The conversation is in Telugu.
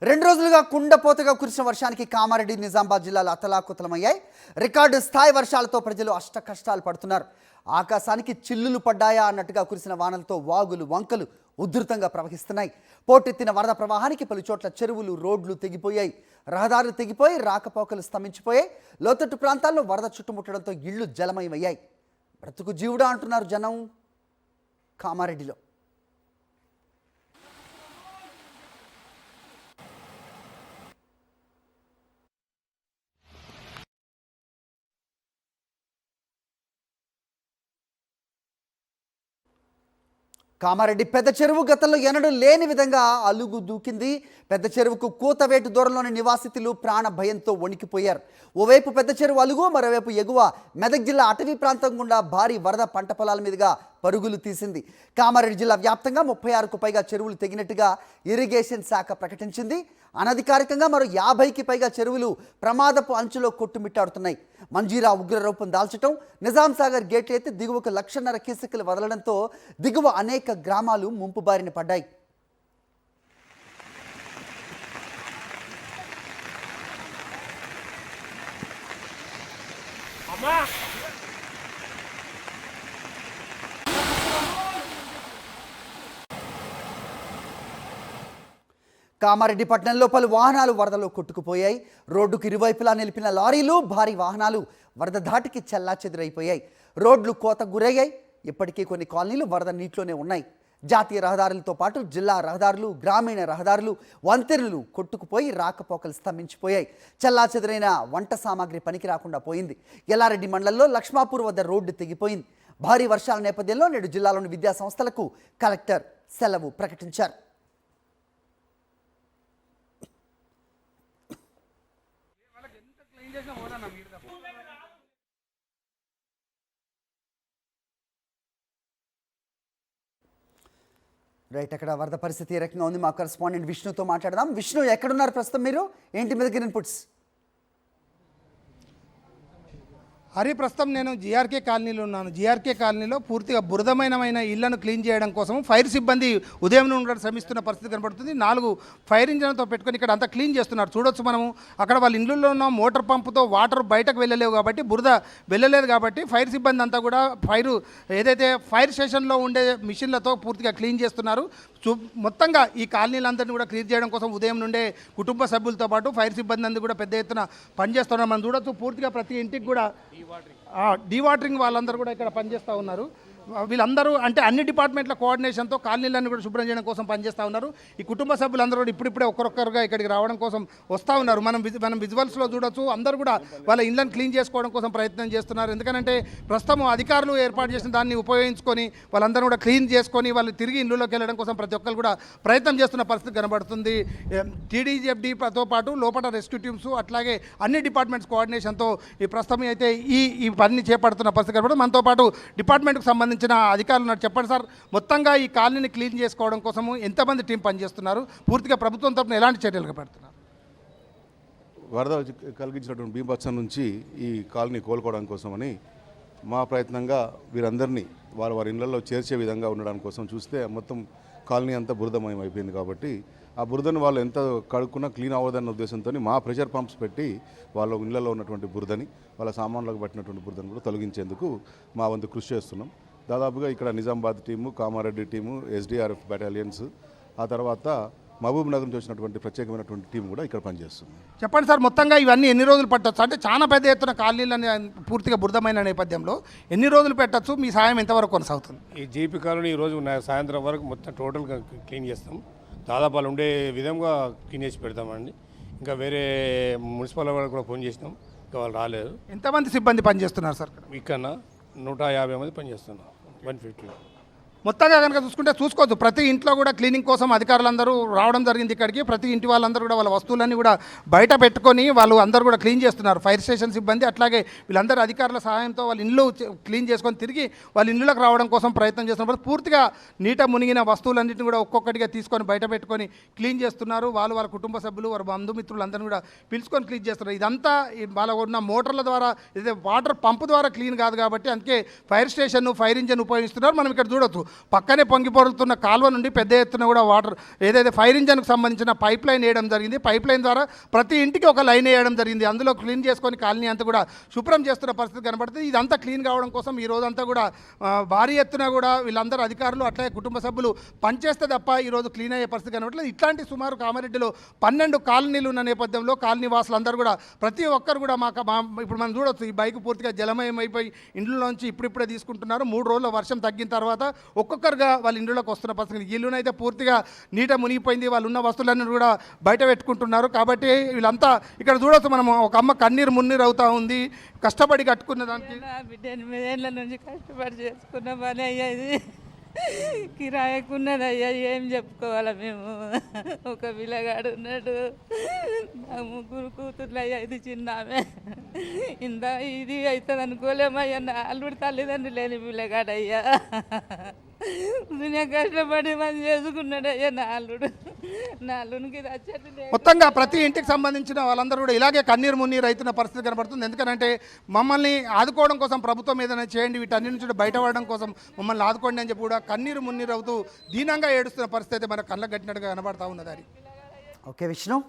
2 రోజులుగా కుండపోతగా కురిసిన వర్షానికి కామారెడ్డి నిజామాబాద్ జిల్లాలు అతలాకుతలమయ్యాయి. రికార్డు స్థాయి వర్షాలతో ప్రజలు అష్ట కష్టాలు పడుతున్నారు. ఆకాశానికి చిల్లులు పడ్డాయా అన్నట్టుగా కురిసిన వానలతో వాగులు వంకలు ఉధృతంగా ప్రవహిస్తున్నాయి. పోటెత్తిన వరద ప్రవాహానికి పలు చోట్ల చెరువులు రోడ్లు తెగిపోయాయి. రహదారులు తెగిపోయి రాకపోకలు స్తంభించిపోయాయి. లోతట్టు ప్రాంతాల్లో వరద చుట్టుముట్టడంతో ఇళ్లు జలమయమయ్యాయి. బ్రతుకు జీవుడా అంటున్నారు జనం కామారెడ్డిలో. కామారెడ్డి పెద్ద చెరువు గతంలో ఎన్నడూ లేని విధంగా అలుగు దూకింది. పెద్ద చెరువుకు కూతవేటు దూరంలోని నివాసితులు ప్రాణ భయంతో వణికిపోయారు. ఓవైపు పెద్ద చెరువు అలుగు, మరోవైపు ఎగువ మెదక్ జిల్లా అటవీ ప్రాంతం గుండా భారీ వరద పంట పొలాల మీదుగా పరుగులు తీసింది. కామారెడ్డి జిల్లా వ్యాప్తంగా 36కు పైగా చెరువులు తెగినట్టుగా ఇరిగేషన్ శాఖ ప్రకటించింది. అనధికారికంగా మరో 50కి పైగా చెరువులు ప్రమాదపు అంచులో కొట్టుమిట్టాడుతున్నాయి. మంజీరా ఉగ్రరూపం దాల్చడం, నిజాం సాగర్ గేట్లు ఎత్తి దిగువకు 1.5 క్యూసెక్కులు వదలడంతో దిగువ అనేక గ్రామాలు ముంపు బారిన పడ్డాయి. కామారెడ్డి పట్టణంలో పలు వాహనాలు వరదలో కొట్టుకుపోయాయి. రోడ్డుకు ఇరువైపులా నిలిపిన లారీలు, భారీ వాహనాలు వరద ధాటికి చెల్లాచెదురైపోయాయి. రోడ్లు కోతకు గురయ్యాయి. ఇప్పటికీ కొన్ని కాలనీలు వరద నీటిలోనే ఉన్నాయి. జాతీయ రహదారులతో పాటు జిల్లా రహదారులు, గ్రామీణ రహదారులు, వంతెనలు కొట్టుకుపోయి రాకపోకలు స్తంభించిపోయాయి. చెల్లాచెదురైన వంట సామాగ్రి పనికి రాకుండా పోయింది. ఎల్లారెడ్డి మండలంలో లక్ష్మాపూర్ వద్ద రోడ్డు తెగిపోయింది. భారీ వర్షాల నేపథ్యంలో నేడు జిల్లాలోని విద్యా సంస్థలకు కలెక్టర్ సెలవు ప్రకటించారు. రైట్, అక్కడ వరద పరిస్థితి ఏ రకంగా ఉంది? మా కరెస్పాండెంట్ విష్ణుతో మాట్లాడదాం. విష్ణు, ఎక్కడున్నారు ప్రస్తుతం మీరు? ఏంటి మీ దగ్గర ఇన్పుట్స్? హరి, ప్రస్తుతం నేను జీఆర్కే కాలనీలో ఉన్నాను. జీఆర్కే కాలనీలో పూర్తిగా బురదమైన ఇళ్లను క్లీన్ చేయడం కోసం ఫైర్ సిబ్బంది ఉదయం నుండి శ్రమిస్తున్న పరిస్థితి కనబడుతుంది. 4 ఫైర్ ఇంజన్లతో పెట్టుకొని ఇక్కడ అంతా క్లీన్ చేస్తున్నారు. చూడొచ్చు మనము. అక్కడ వాళ్ళ ఇళ్ళల్లో ఉన్న మోటార్ పంపుతో వాటర్ బయటకు వెళ్ళలేవు కాబట్టి, బురద వెళ్ళలేదు కాబట్టి ఫైర్ సిబ్బంది అంతా కూడా ఏదైతే ఫైర్ స్టేషన్లో ఉండే మిషన్లతో పూర్తిగా క్లీన్ చేస్తున్నారు. మొత్తంగా ఈ కాలనీలందరినీ కూడా క్లీన్ చేయడం కోసం ఉదయం నుండే కుటుంబ సభ్యులతో పాటు ఫైర్ సిబ్బంది అందరూ కూడా పెద్ద ఎత్తున పనిచేస్తున్నారు. మనం చూడొచ్చు, పూర్తిగా ప్రతి ఇంటికి కూడా డీవాటరింగ్ వాళ్ళందరూ కూడా ఇక్కడ పనిచేస్తూ ఉన్నారు. వీళ్ళందరూ అంటే అన్ని డిపార్ట్మెంట్ల కోఆర్డినేషన్తో కాలనీలన్నీ కూడా శుభ్రం చేయడం కోసం పనిచేస్తూ ఉన్నారు. ఈ కుటుంబ సభ్యులందరూ కూడా ఇప్పుడిప్పుడే ఒక్కొక్కరుగా ఇక్కడికి రావడం కోసం వస్తూ ఉన్నారు. మనం విజువల్స్లో చూడొచ్చు, అందరూ కూడా వాళ్ళ ఇళ్ళని క్లీన్ చేసుకోవడం కోసం ప్రయత్నం చేస్తున్నారు. ఎందుకంటే ప్రస్తుతం అధికారులు ఏర్పాటు చేసిన దాన్ని ఉపయోగించుకొని వాళ్ళందరూ కూడా క్లీన్ చేసుకొని వాళ్ళు తిరిగి ఇళ్ళలోకి వెళ్ళడం కోసం ప్రతి ఒక్కరు కూడా ప్రయత్నం చేస్తున్న పరిస్థితి కనబడుతుంది. టీడీజెఫ్డీతో పాటు లోపల రెస్క్యూ టీమ్స్, అట్లాగే అన్ని డిపార్ట్మెంట్స్ కోఆర్డినేషన్తో ఈ ప్రస్తుతం అయితే ఈ పనిని చేపడుతున్న పరిస్థితి కనబడుతుంది. మనతో పాటు డిపార్ట్మెంట్కి సంబంధించిన అధికారులు ఉన్నారు. చెప్పండి సార్, మొత్తంగా ఈ కాలనీని క్లీన్ చేసుకోవడం కోసము ఎంతమంది టీం పనిచేస్తున్నారు? పూర్తిగా ప్రభుత్వం తరపున ఎలాంటి చర్యలు పెడుతున్నారు? వరద కలిగించినటువంటి బీభత్సం నుంచి ఈ కాలనీ కోలుకోవడం కోసమని మా ప్రయత్నంగా వీరందరినీ వారి ఇళ్లలో చేర్చే విధంగా ఉండడం కోసం చూస్తే మొత్తం కాలనీ అంతా బురదమయం అయిపోయింది. కాబట్టి ఆ బురదను వాళ్ళు ఎంత కడుక్కున్నా క్లీన్ అవ్వదన్న ఉద్దేశంతో మా ప్రెషర్ పంప్స్ పెట్టి వాళ్ళ ఇళ్లలో ఉన్నటువంటి బురదని, వాళ్ళ సామాన్లకు పట్టినటువంటి బురదను కూడా తొలగించేందుకు మా వంతు కృషి చేస్తున్నాం. దాదాపుగా ఇక్కడ Nizamabad team, Kamareddy team, SDRF battalions, ఆ తర్వాత మహబూబ్ నగర్ నుంచి వచ్చినటువంటి ప్రత్యేకమైనటువంటి టీం కూడా ఇక్కడ పనిచేస్తుంది. చెప్పండి సార్, మొత్తంగా ఇవన్నీ ఎన్ని రోజులు పట్టచ్చు? అంటే చాలా పెద్ద ఎత్తున కాలనీలని పూర్తిగా బురదమైన నేపథ్యంలో ఎన్ని రోజులు పెట్టచ్చు? మీ సాయం ఎంతవరకు కొనసాగుతుంది? ఈ జీపీ కాలనీ ఈరోజు సాయంత్రం వరకు మొత్తం టోటల్గా క్లీన్ చేస్తాం. దాదాపు వాళ్ళు ఉండే విధంగా క్లీన్ చేసి పెడతామండి. ఇంకా వేరే మున్సిపల్ వాళ్ళకి కూడా ఫోన్ చేసినాం, ఇంకా వాళ్ళు రాలేదు. ఎంతమంది సిబ్బంది పనిచేస్తున్నారు సార్? ఇక్కడ 150 మంది పనిచేస్తున్నాం. 150 మొత్తంగా కనుక చూసుకోవచ్చు, ప్రతి ఇంట్లో కూడా క్లీనింగ్ కోసం అధికారులందరూ రావడం జరిగింది ఇక్కడికి. ప్రతి ఇంటి వాళ్ళందరూ కూడా వాళ్ళ వస్తువులన్నీ కూడా బయట పెట్టుకొని వాళ్ళు అందరూ కూడా క్లీన్ చేస్తున్నారు. ఫైర్ స్టేషన్ సిబ్బంది అట్లాగే వీళ్ళందరూ అధికారుల సహాయంతో వాళ్ళ ఇల్లు క్లీన్ చేసుకొని తిరిగి వాళ్ళ ఇళ్ళకి రావడం కోసం ప్రయత్నం చేస్తున్నారు. పూర్తిగా నీట మునిగిన వస్తువులన్నింటినీ కూడా ఒక్కొక్కటిగా తీసుకొని బయట పెట్టుకొని క్లీన్ చేస్తున్నారు. వాళ్ళ కుటుంబ సభ్యులు, వారి బంధుమిత్రులు అందరినీ కూడా పిలుచుకొని క్లీన్ చేస్తున్నారు. ఇదంతా వాళ్ళ ఉన్న మోటార్ల ద్వారా, ఏదైతే వాటర్ పంపు ద్వారా క్లీన్ కాదు కాబట్టి అందుకే ఫైర్ స్టేషన్, ఫైర్ ఇంజన్ ఉపయోగిస్తున్నారు. మనం ఇక్కడ చూడొచ్చు, పక్కనే పొంగిపొరులుతున్న కాలువ నుండి పెద్ద ఎత్తున కూడా వాటర్ ఏదైతే ఫైర్ ఇంజన్కు సంబంధించిన పైప్ లైన్ వేయడం జరిగింది. పైప్ లైన్ ద్వారా ప్రతి ఇంటికి ఒక లైన్ వేయడం జరిగింది. అందులో క్లీన్ చేసుకొని కాలనీ అంతా కూడా శుభ్రం చేస్తున్న పరిస్థితి కనబడుతుంది. ఇదంతా క్లీన్ కావడం కోసం ఈ రోజంతా కూడా భారీ ఎత్తున కూడా వీళ్ళందరూ అధికారులు అట్లాగే కుటుంబ సభ్యులు పనిచేస్తే తప్ప ఈరోజు క్లీన్ అయ్యే పరిస్థితి కనబడలేదు. ఇట్లాంటి సుమారు కామారెడ్డిలో 12 కాలనీలు ఉన్న నేపథ్యంలో కాలనీ వాసులందరూ కూడా ప్రతి ఒక్కరు కూడా ఇప్పుడు మనం చూడొచ్చు ఈ బైక్ పూర్తిగా జలమయం అయిపోయి ఇండ్లలోంచి ఇప్పుడిప్పుడే తీసుకుంటున్నారు. 3 రోజుల వర్షం తగ్గిన తర్వాత ఒక్కొక్కరుగా వాళ్ళ ఇండ్లలోకి వస్తున్న పరిస్థితి. ఇల్లునైతే పూర్తిగా నీట మునిగిపోయింది. వాళ్ళు ఉన్న వస్తువులన్నీ కూడా బయట పెట్టుకుంటున్నారు. కాబట్టి వీళ్ళంతా ఇక్కడ చూడొచ్చు మనం ఒక అమ్మ కన్నీరు మున్నీరు అవుతా ఉంది. కష్టపడి కట్టుకున్న దానికి నా బిడ్డ 8 ఏళ్ళ నుంచి కష్టపడి చేసుకున్న పని అయ్యా ఇది కిరాయకున్నదయ్యా. ఏం చెప్పుకోవాలా మేము? ఒక పిల్లగాడు ఉన్నాడు, నా 3 కూతుర్లు అయ్యా, ఇది చిన్నామే. ఇది అవుతుంది అనుకోలేమయ్యా. నా అల్లుడు తల్లిదండ్రులు లేని పిల్లగాడయ్యా. నేను కష్టపడి మంది చేసుకున్నాడయ్యా నా అల్లుడు. నా అల్లునికి ఇది వచ్చేది లేదు. మొత్తంగా ప్రతి ఇంటికి సంబంధించిన వాళ్ళందరూ కూడా ఇలాగే కన్నీరు మున్నీరు అవుతున్న పరిస్థితి కనబడుతుంది. ఎందుకంటే మమ్మల్ని ఆదుకోవడం కోసం ప్రభుత్వం ఏదైనా చేయండి, వీటన్నిటి నుంచి బయటపడడం కోసం మమ్మల్ని ఆదుకోండి అని చెప్పి కూడా కన్నీరు మున్నీరు అవుతూ దీనంగా ఏడుస్తున్న పరిస్థితి అయితే మన కళ్ళకు కట్టినట్టుగా కనబడతా ఉన్నది. ఓకే విష్ణు.